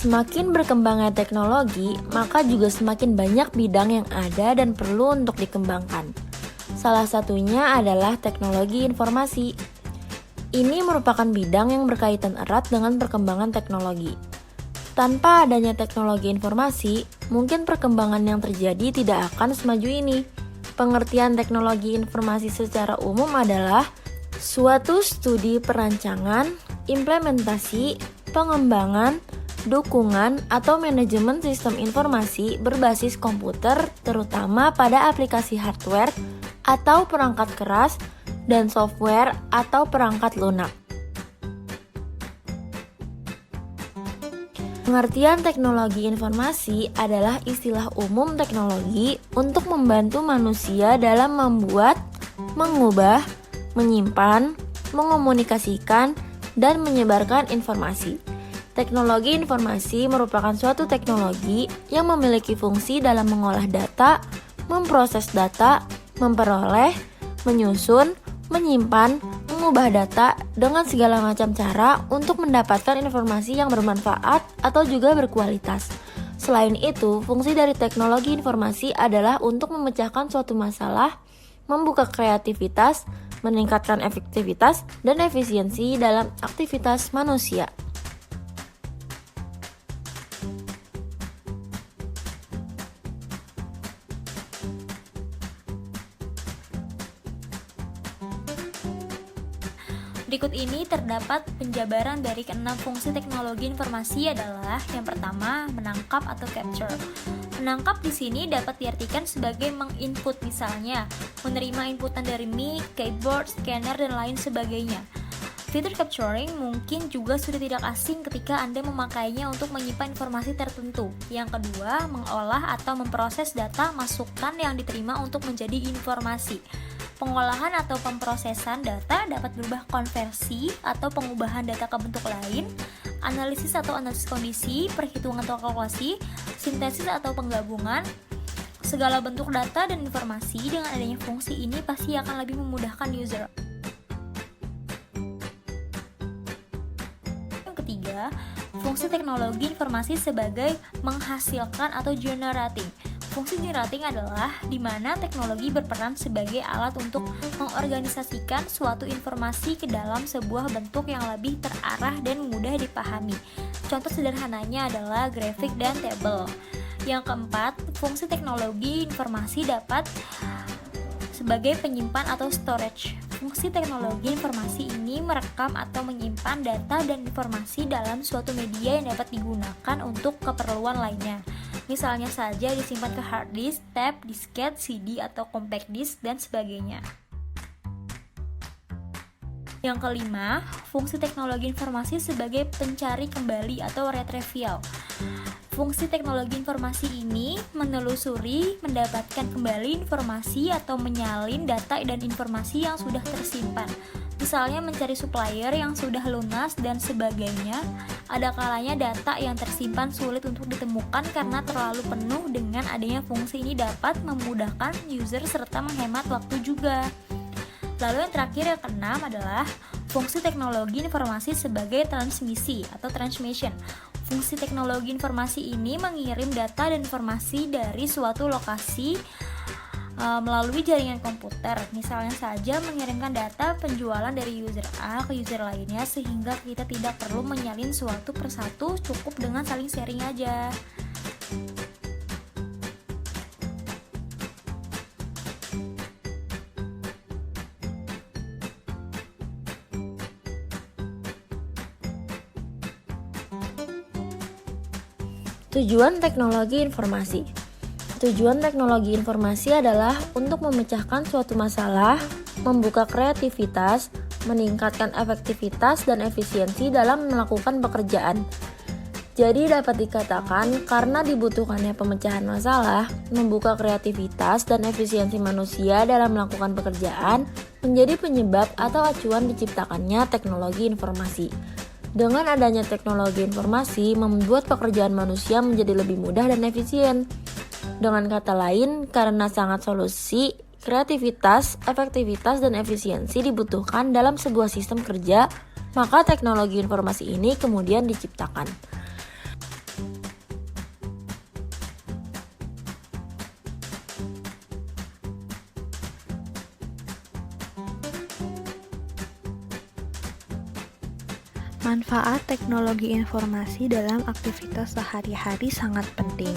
Semakin berkembangnya teknologi, maka juga semakin banyak bidang yang ada dan perlu untuk dikembangkan. Salah satunya adalah teknologi informasi. Ini merupakan bidang yang berkaitan erat dengan perkembangan teknologi. Tanpa adanya teknologi informasi, mungkin perkembangan yang terjadi tidak akan semaju ini. Pengertian teknologi informasi secara umum adalah suatu studi perancangan, implementasi, pengembangan, dukungan, atau manajemen sistem informasi berbasis komputer, terutama pada aplikasi hardware atau perangkat keras dan software atau perangkat lunak. Pengertian teknologi informasi adalah istilah umum teknologi untuk membantu manusia dalam membuat, mengubah, menyimpan, mengomunikasikan, dan menyebarkan informasi. Teknologi informasi merupakan suatu teknologi yang memiliki fungsi dalam mengolah data, memproses data, memperoleh, menyusun, menyimpan, mengubah data dengan segala macam cara untuk mendapatkan informasi yang bermanfaat atau juga berkualitas. Selain itu, fungsi dari teknologi informasi adalah untuk memecahkan suatu masalah, membuka kreativitas, meningkatkan efektivitas dan efisiensi dalam aktivitas manusia. Berikut ini terdapat penjabaran dari keenam fungsi teknologi informasi adalah yang pertama, menangkap atau capture. Menangkap di sini dapat diartikan sebagai menginput, misalnya menerima inputan dari mic, keyboard, scanner, dan lain sebagainya. Fitur capturing mungkin juga sudah tidak asing ketika Anda memakainya untuk menyimpan informasi tertentu. Yang kedua, mengolah atau memproses data masukan yang diterima untuk menjadi informasi. Pengolahan atau pemrosesan data dapat berubah konversi atau pengubahan data ke bentuk lain, analisis atau analisis kondisi, perhitungan atau kalkulasi, sintesis atau penggabungan. Segala bentuk data dan informasi dengan adanya fungsi ini pasti akan lebih memudahkan user. Yang ketiga, fungsi teknologi informasi sebagai menghasilkan atau generating. Fungsi generating adalah di mana teknologi berperan sebagai alat untuk mengorganisasikan suatu informasi ke dalam sebuah bentuk yang lebih terarah dan mudah dipahami. Contoh sederhananya adalah grafik dan tabel. Yang keempat, fungsi teknologi informasi dapat sebagai penyimpan atau storage. Fungsi teknologi informasi ini merekam atau menyimpan data dan informasi dalam suatu media yang dapat digunakan untuk keperluan lainnya. Misalnya saja disimpan ke hard disk, tab, disket, CD, atau compact disk, dan sebagainya. Yang kelima, fungsi teknologi informasi sebagai pencari kembali atau retrieval. Fungsi teknologi informasi ini menelusuri, mendapatkan kembali informasi atau menyalin data dan informasi yang sudah tersimpan. Misalnya mencari supplier yang sudah lunas dan sebagainya. Ada kalanya data yang tersimpan sulit untuk ditemukan karena terlalu penuh. Dengan adanya fungsi ini dapat memudahkan user serta menghemat waktu juga. Lalu yang terakhir, yang keenam adalah fungsi teknologi informasi sebagai transmisi atau transmission. Fungsi teknologi informasi ini mengirim data dan informasi dari suatu lokasi melalui jaringan komputer. Misalnya saja mengirimkan data penjualan dari user A ke user lainnya sehingga kita tidak perlu menyalin suatu persatu, cukup dengan saling sharing aja. Tujuan teknologi informasi. Tujuan teknologi informasi adalah untuk memecahkan suatu masalah, membuka kreativitas, meningkatkan efektivitas dan efisiensi dalam melakukan pekerjaan. Jadi dapat dikatakan karena dibutuhkannya pemecahan masalah, membuka kreativitas dan efisiensi manusia dalam melakukan pekerjaan menjadi penyebab atau acuan diciptakannya teknologi informasi. Dengan adanya teknologi informasi membuat pekerjaan manusia menjadi lebih mudah dan efisien. Dengan kata lain, karena sangat solusi, kreativitas, efektivitas, dan efisiensi dibutuhkan dalam sebuah sistem kerja, maka teknologi informasi ini kemudian diciptakan. Manfaat teknologi informasi dalam aktivitas sehari-hari sangat penting.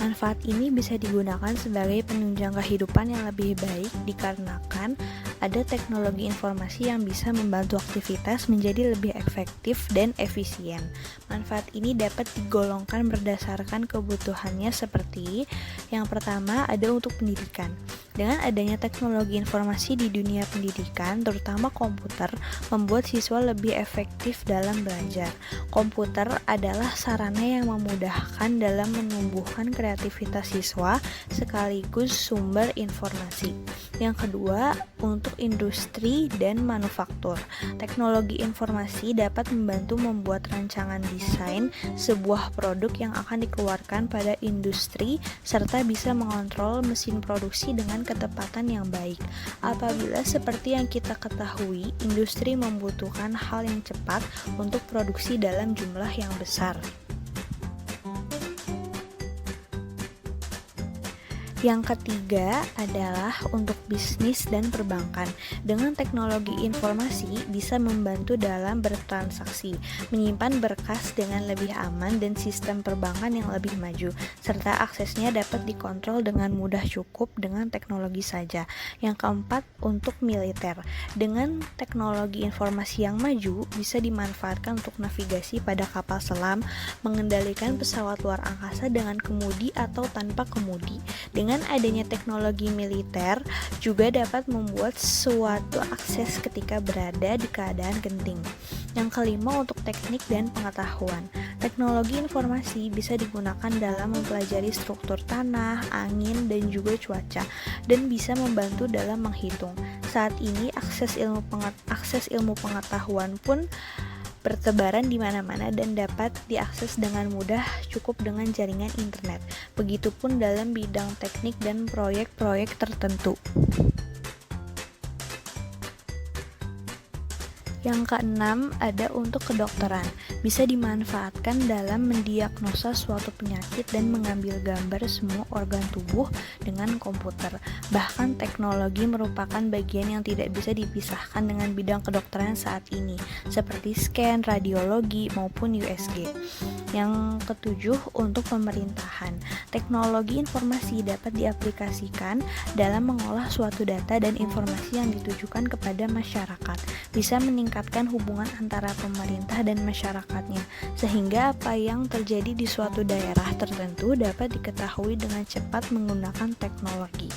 Manfaat ini bisa digunakan sebagai penunjang kehidupan yang lebih baik dikarenakan ada teknologi informasi yang bisa membantu aktivitas menjadi lebih efektif dan efisien. Manfaat ini dapat digolongkan berdasarkan kebutuhannya seperti yang pertama ada untuk pendidikan. Dengan adanya teknologi informasi di dunia pendidikan, terutama komputer, membuat siswa lebih efektif dalam belajar. Komputer adalah sarana yang memudahkan dalam menumbuhkan kreativitas siswa sekaligus sumber informasi. Yang kedua, untuk industri dan manufaktur. Teknologi informasi dapat membantu membuat rancangan desain sebuah produk yang akan dikeluarkan pada industri serta bisa mengontrol mesin produksi dengan ketepatan yang baik. Apabila seperti yang kita ketahui, industri membutuhkan hal yang cepat untuk produksi dalam jumlah yang besar. Yang ketiga adalah untuk bisnis dan perbankan. Dengan teknologi informasi bisa membantu dalam bertransaksi, menyimpan berkas dengan lebih aman dan sistem perbankan yang lebih maju, serta aksesnya dapat dikontrol dengan mudah cukup dengan teknologi saja. Yang keempat, untuk militer. Dengan teknologi informasi yang maju bisa dimanfaatkan untuk navigasi pada kapal selam, mengendalikan pesawat luar angkasa dengan kemudi atau tanpa kemudi. Dengan adanya teknologi militer juga dapat membuat suatu akses ketika berada di keadaan genting. Yang kelima, untuk teknik dan pengetahuan. Teknologi informasi bisa digunakan dalam mempelajari struktur tanah, angin, dan juga cuaca, dan bisa membantu dalam menghitung. Saat ini akses ilmu pengetahuan pun bertebaran di mana-mana dan dapat diakses dengan mudah cukup dengan jaringan internet. Begitupun dalam bidang teknik dan proyek-proyek tertentu. Yang keenam, ada untuk kedokteran. Bisa dimanfaatkan dalam mendiagnosa suatu penyakit dan mengambil gambar semua organ tubuh dengan komputer. Bahkan teknologi merupakan bagian yang tidak bisa dipisahkan dengan bidang kedokteran saat ini, seperti scan, radiologi, maupun USG. Yang ketujuh, untuk pemerintahan. Teknologi informasi dapat diaplikasikan dalam mengolah suatu data dan informasi yang ditujukan kepada masyarakat. Bisa meningkatkan hubungan antara pemerintah dan masyarakatnya, sehingga apa yang terjadi di suatu daerah tertentu dapat diketahui dengan cepat menggunakan teknologi.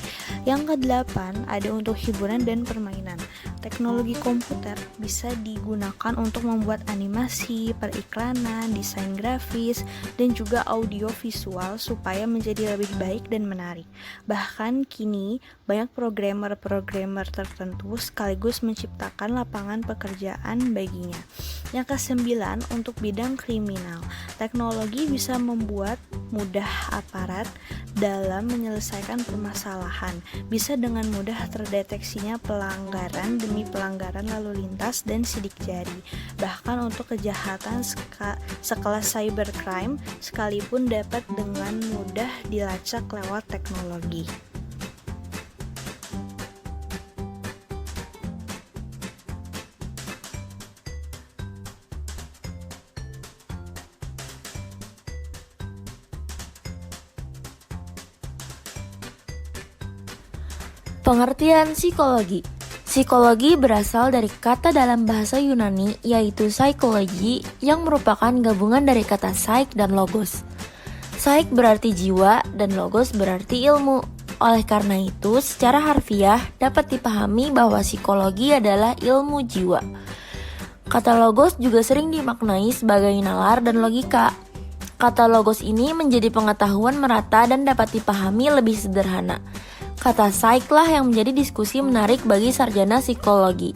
Yang kedelapan, ada untuk hiburan dan permainan. Teknologi komputer bisa digunakan untuk membuat animasi, periklanan, desain grafis, dan juga audio visual supaya menjadi lebih baik dan menarik. Bahkan kini, banyak programmer tertentu sekaligus menciptakan lapangan pekerjaan baginya. Yang kesembilan, untuk bidang kriminal. Teknologi bisa membuat mudah aparat dalam menyelesaikan permasalahan. Bisa dengan mudah terdeteksinya pelanggaran demi pelanggaran lalu lintas dan sidik jari. Bahkan untuk kejahatan sekelas cybercrime sekalipun dapat dengan mudah dilacak lewat teknologi. Pengertian psikologi. Psikologi berasal dari kata dalam bahasa Yunani yaitu psychology yang merupakan gabungan dari kata psyche dan logos. Psyche berarti jiwa dan logos berarti ilmu. Oleh karena itu, secara harfiah dapat dipahami bahwa psikologi adalah ilmu jiwa. Kata logos juga sering dimaknai sebagai nalar dan logika. Kata logos ini menjadi pengetahuan merata dan dapat dipahami lebih sederhana. Kata psyche lah yang menjadi diskusi menarik bagi sarjana psikologi.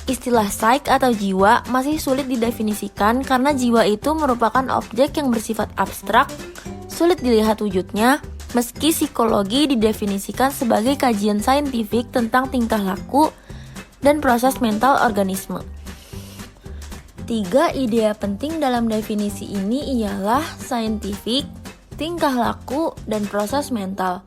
Istilah psyche atau jiwa masih sulit didefinisikan karena jiwa itu merupakan objek yang bersifat abstrak, sulit dilihat wujudnya, meski psikologi didefinisikan sebagai kajian saintifik tentang tingkah laku dan proses mental organisme. 3 ide penting dalam definisi ini ialah saintifik, tingkah laku, dan proses mental.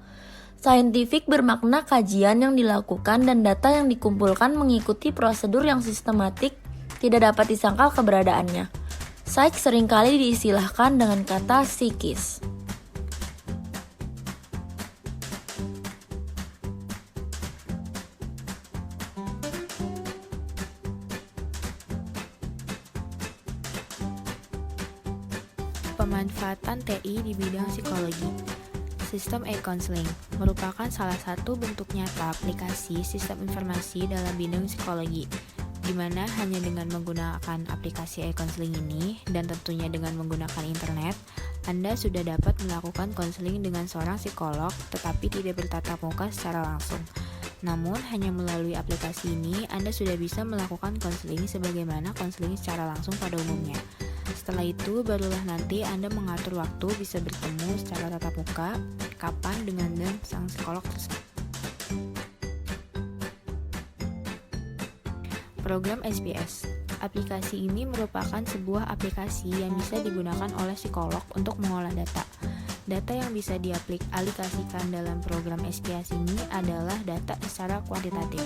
Saintifik bermakna kajian yang dilakukan dan data yang dikumpulkan mengikuti prosedur yang sistematik, tidak dapat disangkal keberadaannya. Psych seringkali diistilahkan dengan kata psikis. Pemanfaatan TI di bidang psikologi. Sistem e-counseling merupakan salah satu bentuk nyata aplikasi sistem informasi dalam bidang psikologi, di mana hanya dengan menggunakan aplikasi e-counseling ini dan tentunya dengan menggunakan internet, Anda sudah dapat melakukan konseling dengan seorang psikolog tetapi tidak bertatap muka secara langsung. Namun, hanya melalui aplikasi ini, Anda sudah bisa melakukan konseling sebagaimana konseling secara langsung pada umumnya. Setelah itu, barulah nanti Anda mengatur waktu bisa bertemu secara tatap muka, kapan dengan sang psikolog tersebut. Program SPS. Aplikasi ini merupakan sebuah aplikasi yang bisa digunakan oleh psikolog untuk mengolah data. Data yang bisa diaplikasikan dalam program SPS ini adalah data secara kuantitatif.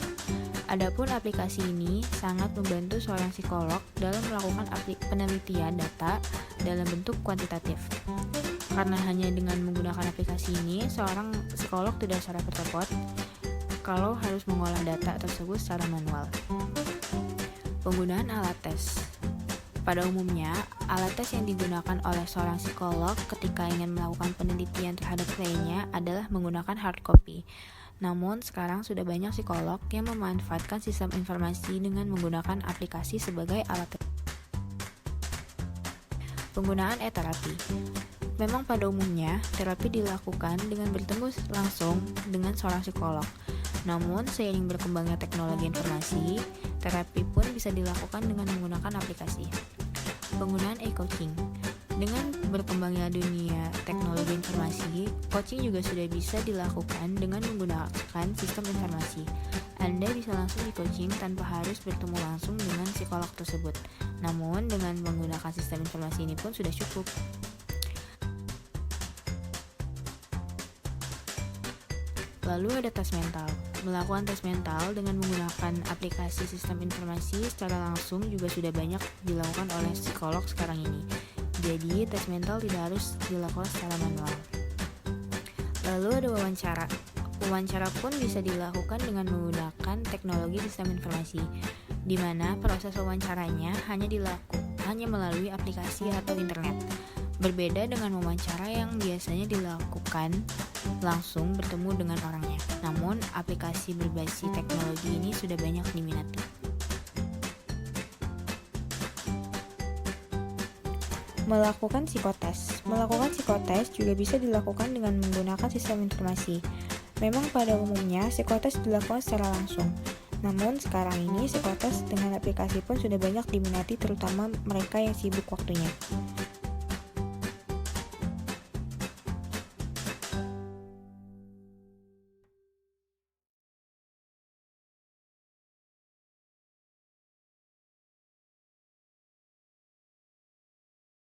Adapun aplikasi ini sangat membantu seorang psikolog dalam melakukan penelitian data dalam bentuk kuantitatif. Karena hanya dengan menggunakan aplikasi ini, seorang psikolog tidak secara repot kalau harus mengolah data tersebut secara manual. Penggunaan alat tes. Pada umumnya, alat tes yang digunakan oleh seorang psikolog ketika ingin melakukan penelitian terhadap kliennya adalah menggunakan hard copy. Namun, sekarang sudah banyak psikolog yang memanfaatkan sistem informasi dengan menggunakan aplikasi sebagai alat tes. Penggunaan e-terapi. Memang pada umumnya, terapi dilakukan dengan bertemu langsung dengan seorang psikolog. Namun, seiring berkembangnya teknologi informasi, terapi pun bisa dilakukan dengan menggunakan aplikasi. Penggunaan e-coaching. Dengan berkembangnya dunia teknologi informasi, coaching juga sudah bisa dilakukan dengan menggunakan sistem informasi. Anda bisa langsung di-coaching tanpa harus bertemu langsung dengan psikolog tersebut. Namun, dengan menggunakan sistem informasi ini pun sudah cukup. Lalu ada tes mental. Melakukan tes mental dengan menggunakan aplikasi sistem informasi secara langsung juga sudah banyak dilakukan oleh psikolog sekarang ini. Jadi, tes mental tidak harus dilakukan secara manual. Lalu ada wawancara. Wawancara pun bisa dilakukan dengan menggunakan teknologi sistem informasi, di mana proses wawancaranya hanya melalui aplikasi atau internet. Berbeda dengan wawancara yang biasanya dilakukan langsung bertemu dengan orangnya. Namun, aplikasi berbasis teknologi ini sudah banyak diminati. Melakukan psikotes. Melakukan psikotes juga bisa dilakukan dengan menggunakan sistem informasi. Memang pada umumnya psikotes dilakukan secara langsung. Namun sekarang ini psikotes dengan aplikasi pun sudah banyak diminati terutama mereka yang sibuk waktunya.